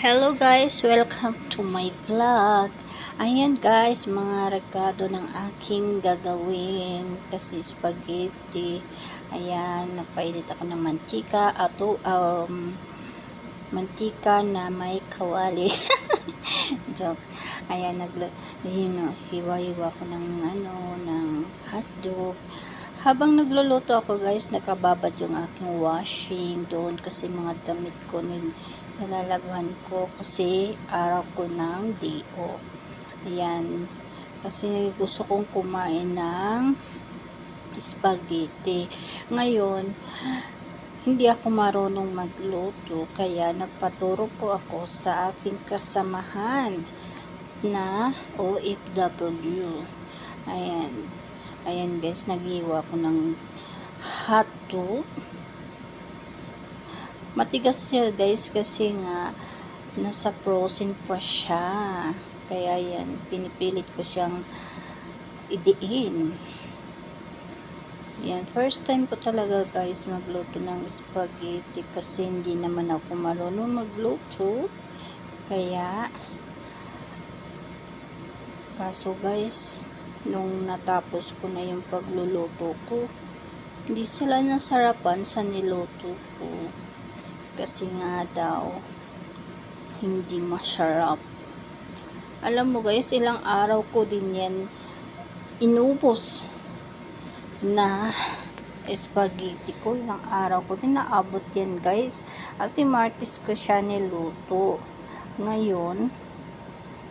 Hello guys, welcome to my vlog. Ayan guys, mga rekado ng aking gagawin kasi spaghetti. Ayan, nagpainit ako ng mantika ato mantika na may kawali. Joke. Ayan, hiwa-hiwa ko ng ng hotdog. Habang nagluluto ako guys, nakababad yung aking washing doon kasi mga damit ko nalalabhan ko kasi araw ko ng day off. Ayan, kasi gusto kong kumain ng spaghetti. Ngayon, hindi ako marunong magluto, kaya nagpaturo po ako sa aking kasamahan na OFW. Ayan. Ayan guys, naghiwa ko ng hotdog. Matigas siya guys kasi nga nasa frozen pa siya. Kaya yan, pinipilit ko siyang idiin. Yan, first time ko talaga guys magluto ng spaghetti kasi hindi naman ako marunong magluto. Kaya, kaso guys, nung natapos ko na yung pagluluto ko, hindi sila nasarapan sa niluto ko. Kasi nga daw, hindi masarap. Alam mo guys, ilang araw ko din yan inubos na spaghetti ko. Ilang araw ko din naabot yan guys. Kasi Martes ko siya niluto. Ngayon,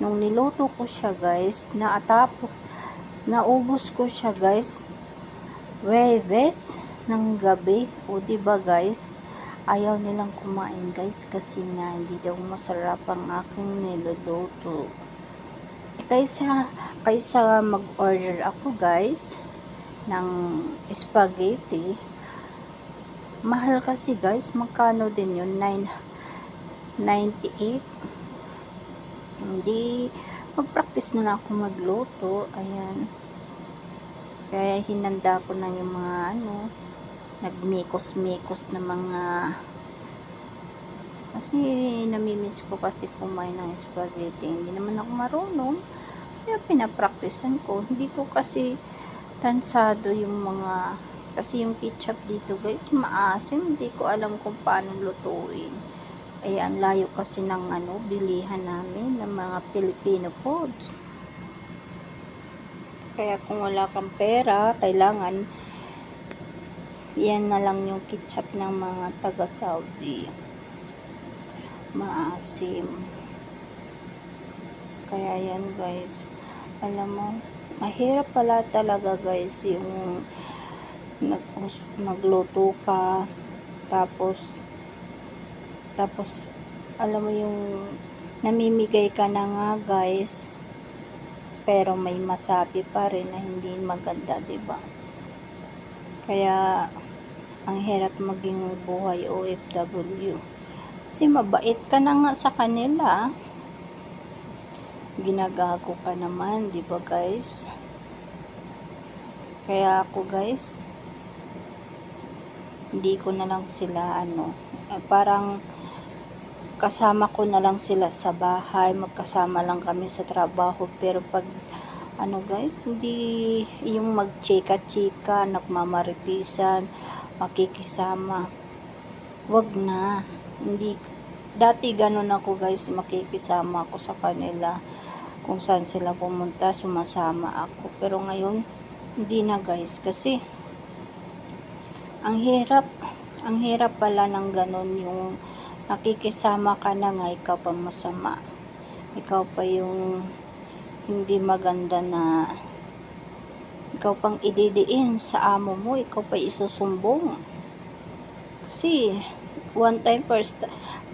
nung niluto ko siya guys, naubos ko siya guys. Webes ng gabi. O diba guys, ayaw nilang kumain guys kasi nga hindi daw masarap ang aking niluluto. Kaysa mag-order ako guys ng spaghetti, mahal kasi guys. Magkano din yun? 9.98. Hindi, mag-practice na lang ako magluto. Ayan, kaya hinanda ko na yung mga nagmikos-mikos na mga, kasi namimiss ko kasi kumain ng spaghetti. Hindi naman ako marunong, kaya pinapraktisan ko. Hindi ko kasi tansado yung mga, kasi yung ketchup dito guys maasim. Hindi ko alam kung paano lutuin. Ay ang layo kasi ng bilihan namin ng mga Filipino foods. Kaya kung wala kang pera, kailangan yan na lang yung ketchup ng mga taga Saudi. Maasim. Kaya yan guys, alam mo, mahirap pala talaga guys yung magluto ka, tapos alam mo yung namimigay ka na nga guys, pero may masabi pa rin na hindi maganda, diba? Kaya ang hirap maging buhay OFW kasi mabait ka na nga sa kanila, ginagago ka naman, diba guys? Kaya ako guys, hindi ko na lang sila parang kasama ko na lang sila sa bahay, magkasama lang kami sa trabaho, pero pag guys, hindi yung magchika-chika, nagmamaritisan, makikisama, wag na. Hindi, dati ganun ako guys, makikisama ako sa kanila, kung saan sila pumunta, sumasama ako. Pero ngayon, hindi na guys, kasi ang hirap pala ng ganun, yung nakikisama ka na nga, ikaw pa masama, ikaw pa yung hindi maganda, na ikaw pang ididiin sa amo mo, ikaw pa isusumbong. Kasi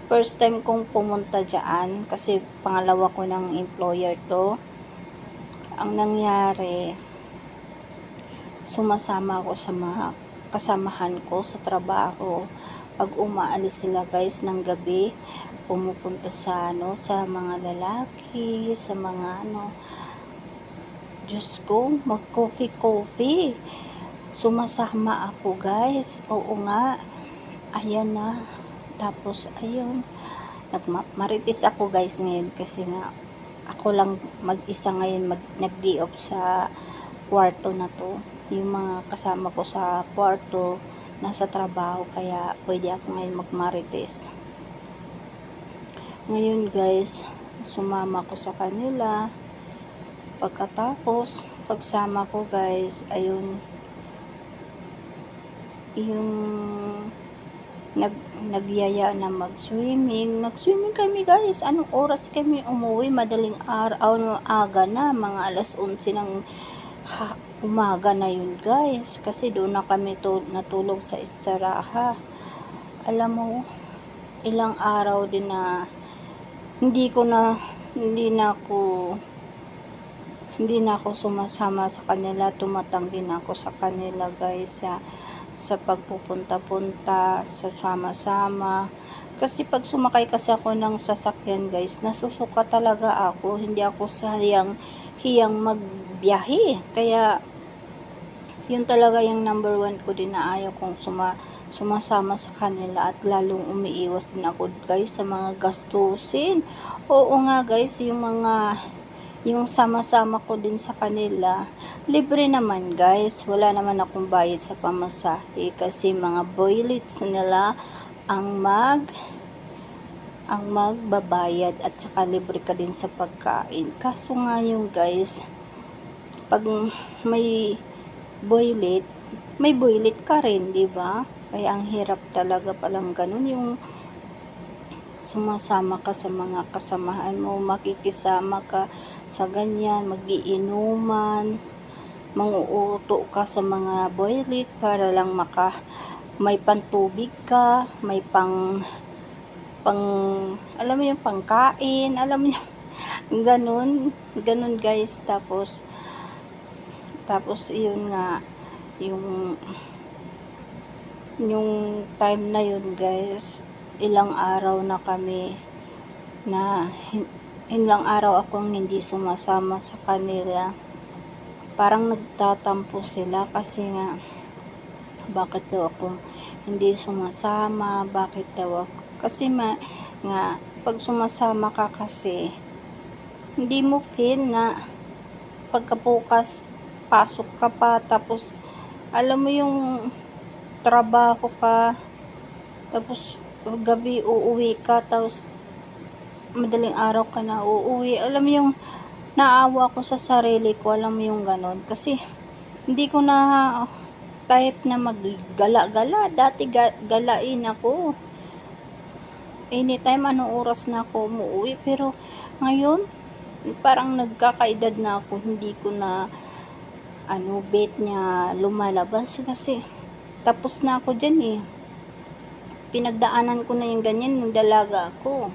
first time kong pumunta dyan, kasi pangalawa ko ng employer to. Ang nangyari, sumasama ako sa mga kasamahan ko sa trabaho. Pag umaalis sila guys ng gabi, pumupunta sa sa mga lalaki, sa mga Diyos ko, mag coffee. Sumasama ako guys. Oo nga. Ayan na. Tapos ayun, Marites ako guys ngayon kasi nga ako lang mag-isa ngayon nag-day off sa kwarto na to. Yung mga kasama ko sa kwarto nasa trabaho, kaya pwede ako ngayon magmarites. Ngayon guys, sumama ko sa kanila. Pagkatapos pagsama ko guys, ayun, yung nagyaya na mag-swimming. Nag-swimming kami guys. Anong oras kami umuwi? Madaling araw, aga na. Mga alas 11 ng umaga na yun guys. Kasi doon na kami natulog sa istiraha. Alam mo, ilang araw din na hindi na ako sumasama sa kanila. Tumatanggi na ako sa kanila guys, sa pagpupunta-punta, sa sama-sama. Kasi pag sumakay kasi ako ng sasakyan guys, nasusuka talaga ako. Hindi ako hiyang magbiyahe. Kaya yun talaga yung number 1 ko din na ayaw kong sumasama sa kanila, at lalong umiiwas din ako guys sa mga gastusin. Oo nga guys, yung sama-sama ko din sa kanila, libre naman guys, wala naman akong bayad sa pamasahe kasi mga boylets nila ang magbabayad, at saka libre ka din sa pagkain. Kaso nga yung guys, pag may boylet ka rin, di ba? Kaya ang hirap talaga palang ganun, yung sumasama ka sa mga kasamahan mo, makikisama ka sa ganyan, magiinuman, manguuto ka sa mga boylet para lang may pantubig ka, may alam mo yung pangkain, alam mo yung ganun guys. Tapos yun nga, yung time na yun guys, ilang araw akong hindi sumasama sa kanila. Parang nagtatampo sila kasi nga bakit daw ako hindi sumasama, bakit daw ako, kasi nga pag sumasama ka kasi hindi mo feel na pagkabukas pasok ka pa, tapos alam mo yung trabaho ka, tapos gabi uuwi ka, tapos madaling araw ka na uuwi. Alam mo yung naawa ko sa sarili ko, alam mo yung ganon, kasi hindi ko na type na maggala-gala. Dati galain ako anytime, anong oras na ako umuwi, pero ngayon parang nagkakaedad na ako, hindi ko na bet niya lumalabas kasi tapos na ako dyan eh. Pinagdaanan ko na yung ganyan nung dalaga ako.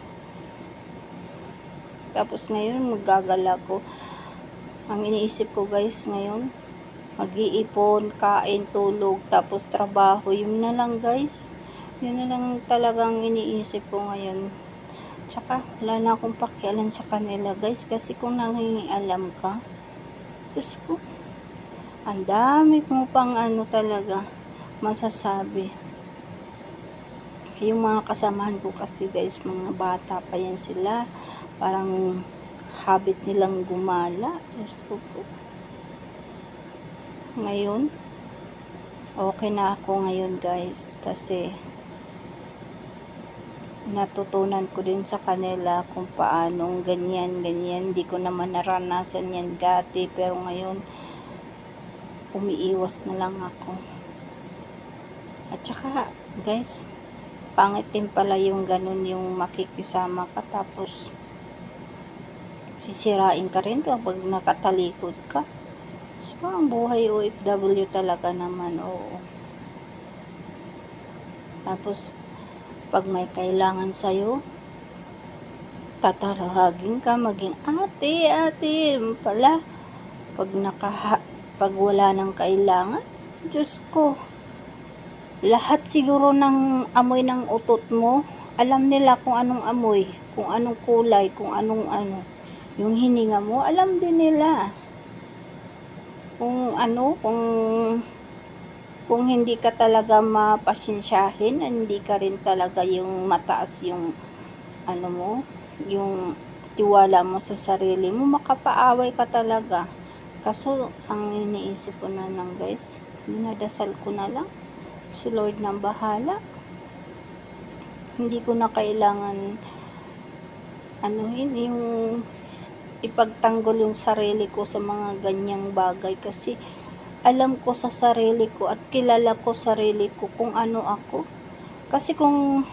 Tapos ngayon maggagala ko. Ang iniisip ko guys ngayon, mag-iipon, kain, tulog, tapos trabaho. Yun na lang guys. Yun na lang talagang iniisip ko ngayon. Tsaka wala na akong pakialam sa kanila guys, kasi kung nangingialam ka, Diyos ko, ang dami mo pang talaga masasabi. Yung mga kasamahan ko kasi guys, mga bata pa yan sila, parang habit nilang gumala. Diyos ko po. Ngayon okay na ako ngayon guys, kasi natutunan ko din sa kanila kung paanong ganyan. Hindi ko naman naranasan yan dati, pero ngayon umiiwas na lang ako. At saka guys, pangit din pala yung ganun, yung makikisama ka tapos sisirain ka rin pag nakatalikod ka. So ang buhay OFW talaga naman, oo. Tapos pag may kailangan sa'yo, tatarahagin ka, maging ate pala. Pag wala nang kailangan, Diyos ko, lahat siguro ng amoy ng utot mo, alam nila kung anong amoy, kung anong kulay, kung anong yung hininga mo, alam din nila. Kung hindi ka talaga mapasensyahin, hindi ka rin talaga yung mataas yung ano mo, yung tiwala mo sa sarili mo, makapaaway ka talaga. Kaso, ang iniisip ko na lang guys, dinadasal ko na lang, si Lord nang bahala. Hindi ko na kailangan, yung ipagtanggol yung sarili ko sa mga ganyang bagay kasi alam ko sa sarili ko at kilala ko sarili ko kung ano ako. Kasi kung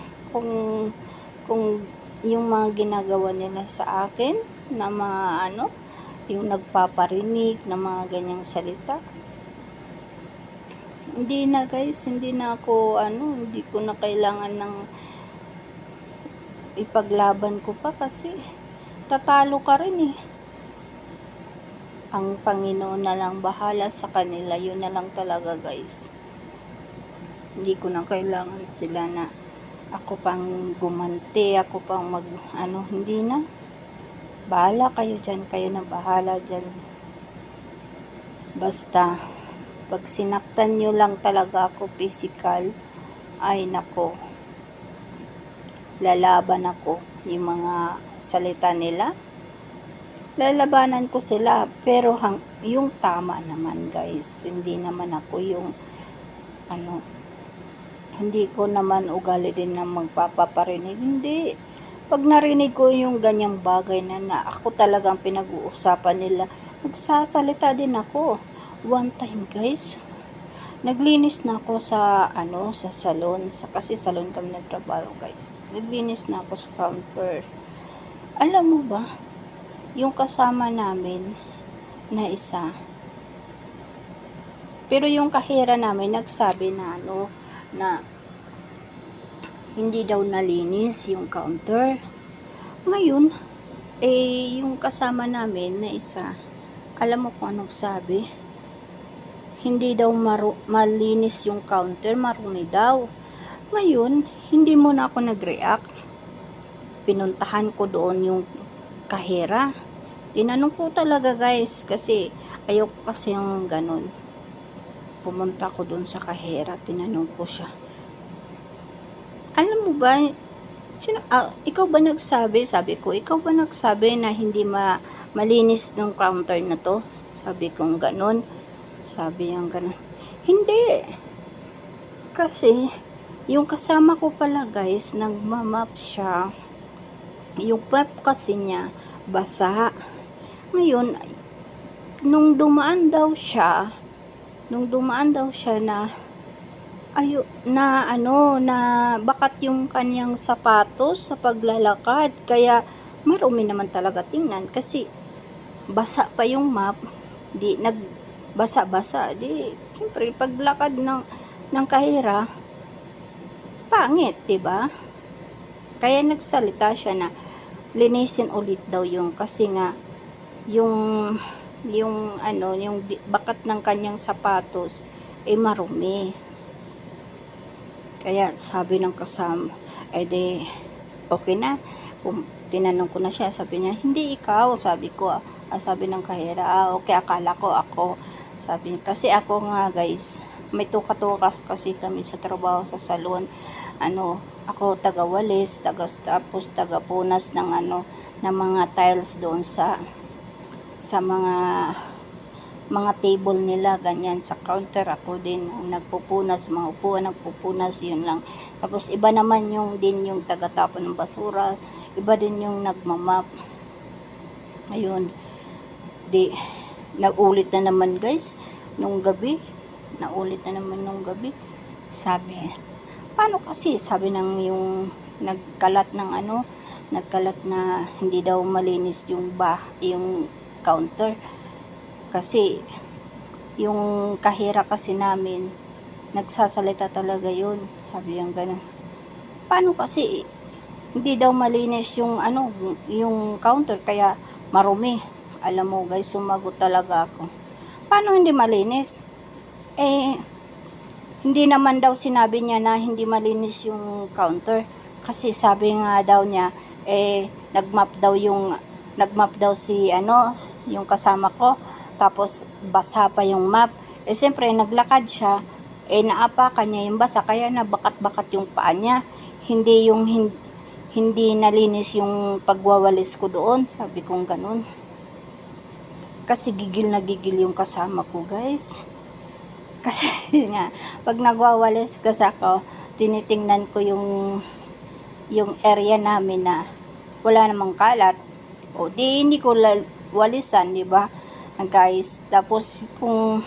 yung mga ginagawa nila sa akin na mga yung nagpaparinig na mga ganyang salita, hindi na guys, hindi na ako hindi ko na kailangan ng ipaglaban ko pa kasi tatalo ka rin eh. Ang Panginoon na lang bahala sa kanila, yun na lang talaga guys. Hindi ko na kailangan sila na ako pang gumanti, ako pang hindi na. Bahala kayo dyan, kayo na bahala dyan. Basta, pag sinaktan nyo lang talaga ako physical, ay nako, lalaban ako. Yung mga salita nila, lalabanan ko sila. Pero yung tama naman guys, hindi naman ako yung hindi ko naman ugali din na magpapaparinig. Hindi. Pag narinig ko yung ganyang bagay na ako talagang pinag-uusapan nila, nagsasalita din ako. One time guys, naglinis na ako sa sa salon, kasi salon kami nagtrabaho guys. Naglinis na ako sa counter. Alam mo ba, yung kasama namin na isa, pero yung kahira namin nagsabi na na hindi daw nalinis yung counter. Ngayon, yung kasama namin na isa, alam mo kung anong sabi? Hindi daw malinis yung counter, marumi daw. Ngayon, hindi mo na ako nag-react. Pinuntahan ko doon yung kahera. Tinanong ko talaga guys, kasi ayoko kasi yung ganun. Pumunta ko doon sa kahera, tinanong ko siya. Alam mo ba, ikaw ba nagsabi? Sabi ko, ikaw ba nagsabi na hindi malinis yung counter na to? Sabi ko ganun. Sabi niya ganun. Hindi. Kasi, yung kasama ko pala guys, nagmamap siya. Yung map kasi niya, basa. Ngayon, nung dumaan daw siya na bakat yung kanyang sapatos sa paglalakad, kaya marumi naman talaga tingnan kasi basa pa yung map, di nagbasa-basa, di siyempre paglakad ng kahira pangit, diba? Kaya nagsalita siya na linisin ulit daw yung, kasi nga yung bakat ng kanyang sapatos marumi. Kaya sabi ng kasama, di okay na. Tinanong ko na siya, sabi niya, hindi ikaw, sabi ko. Sabi ng kahera, okay, akala ko ako. Sabi, kasi ako nga guys, may tuka-tuka kasi kami sa trabaho sa salon. Ako taga-walis, tapos taga-punas ng ng mga tiles doon sa mga table nila, ganyan, sa counter. Ako din ang nagpupunas, mga upuan nagpupunas, yun lang. Tapos iba naman yung taga-tapon ng basura, iba din yung nagmamap. Ayun, nagulit na naman guys nung gabi. Sabi, paano kasi, sabi ng yung nagkalat na hindi daw malinis yung counter. Kasi yung kahira kasi namin nagsasalita talaga yun. Sabi yung ganun. Paano kasi hindi daw malinis yung yung counter, kaya marumi. Alam mo guys, sumagot talaga ako. Paano hindi malinis? Hindi naman daw sinabi niya na hindi malinis yung counter. Kasi sabi nga daw niya, nagmap daw si yung kasama ko. Tapos basa pa yung map. Siyempre naglakad siya, naapakan niya yung basa, kaya nabakat-bakat yung paa niya. Hindi hindi nalinis yung pagwawalis ko doon. Sabi kong ganun. Kasi gigil na gigil yung kasama ko, guys. Kasi nga, pag nagwawalis kasi ako, tinitingnan ko yung area namin na wala namang kalat. O di hindi ko walisan, di ba? Guys, tapos kung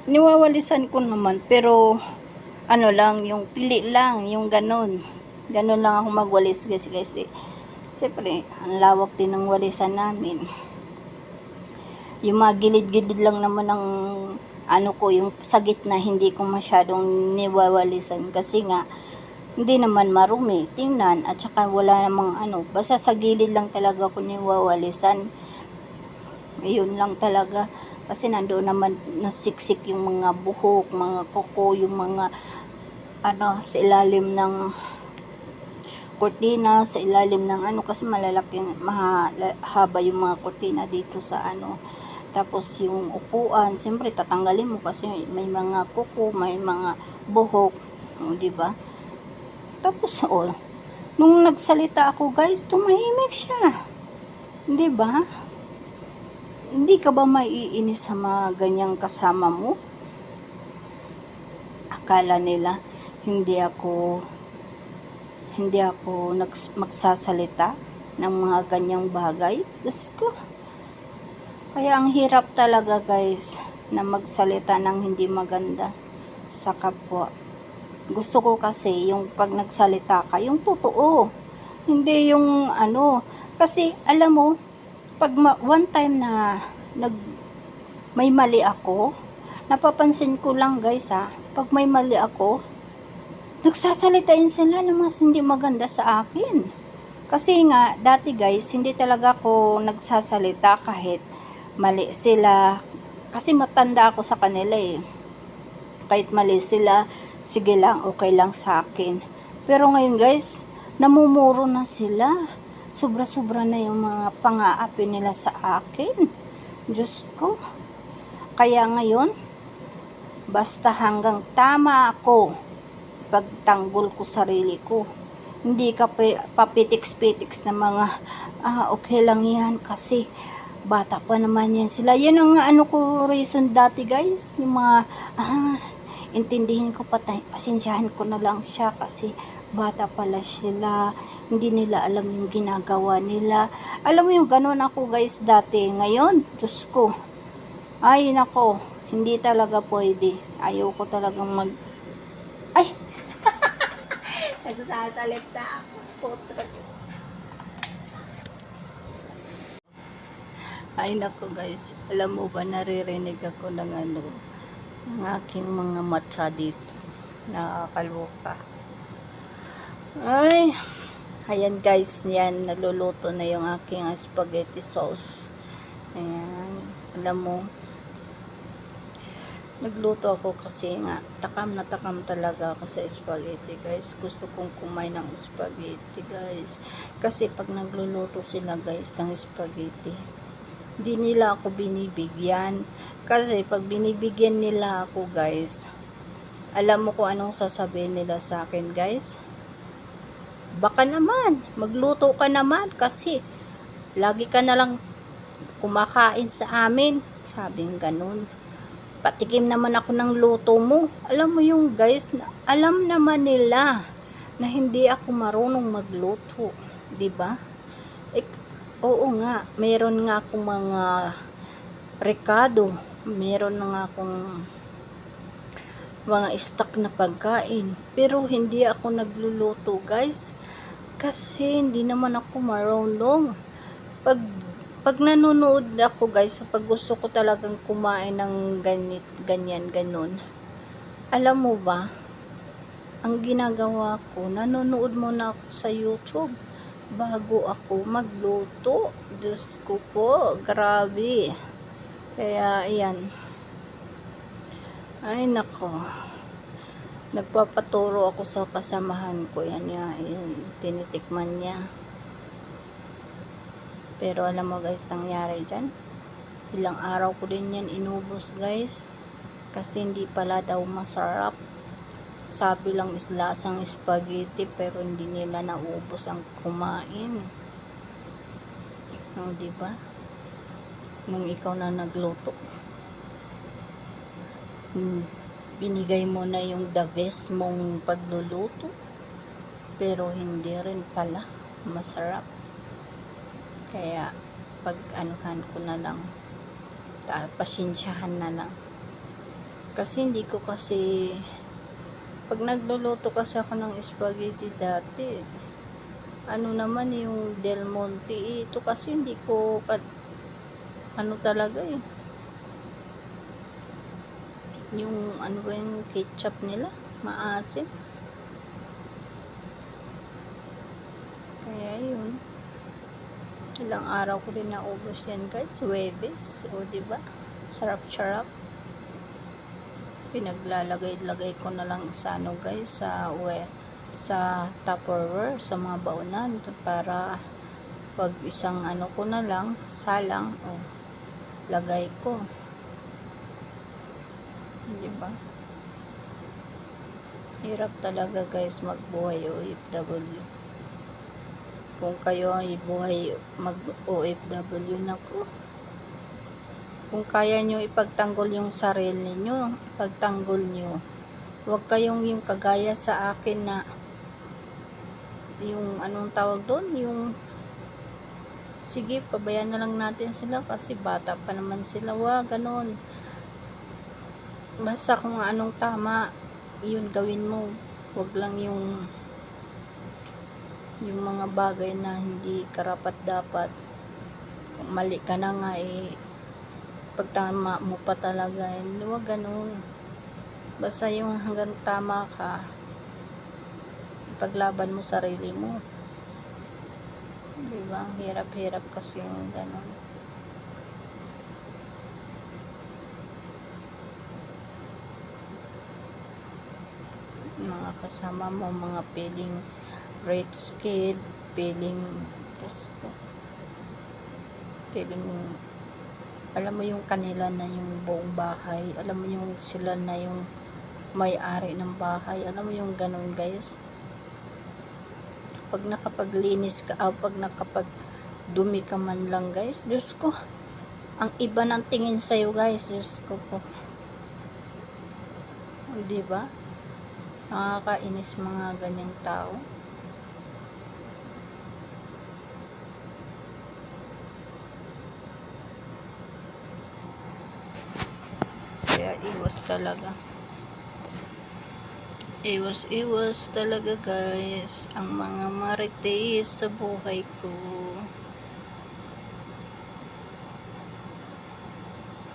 niwawalisan ko naman, pero ano lang, yung pili lang, yung ganun. Ganun lang ako magwalis kasi siyempre, ang lawak din ng walisan namin. Yung mga gilid-gilid lang naman ng ano ko, yung sa gitna, hindi ko masyadong niwawalisan kasi nga, hindi naman marumi, tingnan, at saka wala namang ano, basta sa gilid lang talaga ko niwawalisan. Ayun lang talaga, kasi nandoon naman nasiksik yung mga buhok, mga kuko, yung mga ano, sa ilalim ng kurtina, sa ilalim ng ano, kasi malalaki, mahaba yung mga kurtina dito sa ano. Tapos yung upuan, siyempre tatanggalin mo kasi may mga kuko, may mga buhok, o, di ba? Tapos nung nagsalita ako, guys, tumahimik siya. Di ba? Hindi ka ba maiinis sa mga ganyang kasama mo? Akala nila hindi ako magsasalita ng mga ganyang bagay. Diyos ko. Kaya ang hirap talaga, guys, na magsalita ng hindi maganda sa kapwa. Gusto ko kasi yung pag nagsalita ka, yung totoo. Hindi yung ano. Kasi alam mo, pag one time na may mali ako, napapansin ko lang, guys, pag may mali ako, nagsasalitain sila ng mas hindi maganda sa akin. Kasi nga, dati, guys, hindi talaga ako nagsasalita kahit mali sila. Kasi matanda ako sa kanila eh. Kahit mali sila, sige lang, okay lang sa akin. Pero ngayon, guys, namumuro na sila. Sobra-sobra na yung mga pang-aapi nila sa akin. Diyos ko. Kaya ngayon, basta hanggang tama ako, pagtanggol ko sarili ko. Hindi ka papitiks-pitiks na mga, okay lang yan kasi bata pa naman yan sila. Yan ang ano ko reason dati, guys. Yung mga, intindihin ko pasensyahan ko na lang siya kasi bata pala sila. Hindi nila alam yung ginagawa nila. Alam mo yung ganun ako, guys, dati. Ngayon, Diyos ko. Ay, nako. Hindi talaga pwede. Ayaw ko talagang ay! Nagsasalita ako. Ay nako, guys, alam mo ba, naririnig ako ng ano, ng aking mga mata dito. Nakakaloka. Ay, ayan, guys, yan, naluluto na yung aking spaghetti sauce. Ayan, alam mo, nagluto ako kasi nga, takam na takam talaga ako sa spaghetti, guys. Gusto kong kumain ng spaghetti, guys. Kasi pag nagluluto sila, guys, ng spaghetti, hindi nila ako binibigyan. Kasi pag binibigyan nila ako, guys, alam mo kung anong sasabihin nila sa akin, guys? Baka naman, magluto ka naman kasi lagi ka na lang kumakain sa amin. Sabing ganun. Patikim naman ako ng luto mo. Alam mo yung, guys, alam naman nila na hindi ako marunong magluto. 'Di ba? Oo nga, meron nga akong mga rekado, meron nga akong mga stock na pagkain, pero hindi ako nagluluto, guys, kasi hindi naman ako marunong. Pag nanonood ako, guys, pag gusto ko talagang kumain ng ganyan, ganun, alam mo ba, ang ginagawa ko, nanonood muna ako sa YouTube bago ako magluto. Diyos ko po, grabe. Kaya, ayan. Ay, nako. Nagpapaturo ako sa kasamahan ko. Yan, tinitikman niya. Pero, alam mo, guys, nangyari dyan. Ilang araw ko din yan inubos, guys. Kasi hindi pala daw masarap. sabi lang is lasang spaghetti pero hindi nila naubos ang kumain. No, di ba? Nung ikaw na nagluto, binigay mo na yung the best mong pagluluto pero hindi rin pala masarap. Kaya pag anuhan ko na lang, pasensyahan na lang. Kasi hindi ko kasi, pag nagluluto kasi ako ng spaghetti dati, ano naman yung Del Monte, ito kasi hindi ko, ano talaga eh, yung ano ba yung ketchup nila, maasim. Kaya yun, ilang araw ko din naubos yan guys, Huwebes, o diba, sarap-sarap. Pinaglalagay-lagay ko na lang sa ano guys, sa Tupperware, sa mga baonan, para pag isang ano ko na lang, salang, lagay ko. Diba? Hirap talaga guys magbuhay OFW. Kung kayo ay buhay mag OFW na ko, kung kaya nyo ipagtanggol yung sarili nyo, ipagtanggol nyo. Huwag kayong yung kagaya sa akin na yung anong tawag doon, yung sige, pabayaan na lang natin sila kasi bata pa naman sila. Wag, ganun. Basta kung anong tama, yun gawin mo. Huwag lang yung mga bagay na hindi karapat dapat. Kung mali ka na nga pag tama mo pa talaga, huwag ganun. Basta yung hanggang tama ka, paglaban mo sarili mo. Diba? Hirap-hirap kasi yung ganun. Mga kasama mo, mga feeling rich kid, feeling alam mo yung kanila na yung buong bahay, alam mo yung sila na yung may-ari ng bahay, alam mo yung ganun guys. Pag nakapaglinis ka, pag nakapagdumi ka man lang guys, Diyos ko, ang iba ng tingin sa'yo guys, Diyos ko po. Diba? Nakakainis mga ganyang tao. Kaya iwas talaga. Iwas talaga guys ang mga marites sa buhay ko.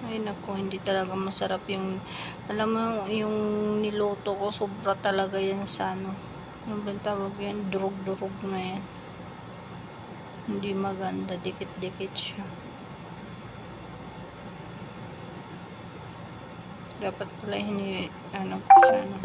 Ay naku, hindi talaga masarap yung, alam mo yung niluto ko, sobra talaga yan sa ano, yung tawag yan, durog-durog na yan. Hindi maganda, dikit-dikit siya. Dapat pala ano ko siya, ano.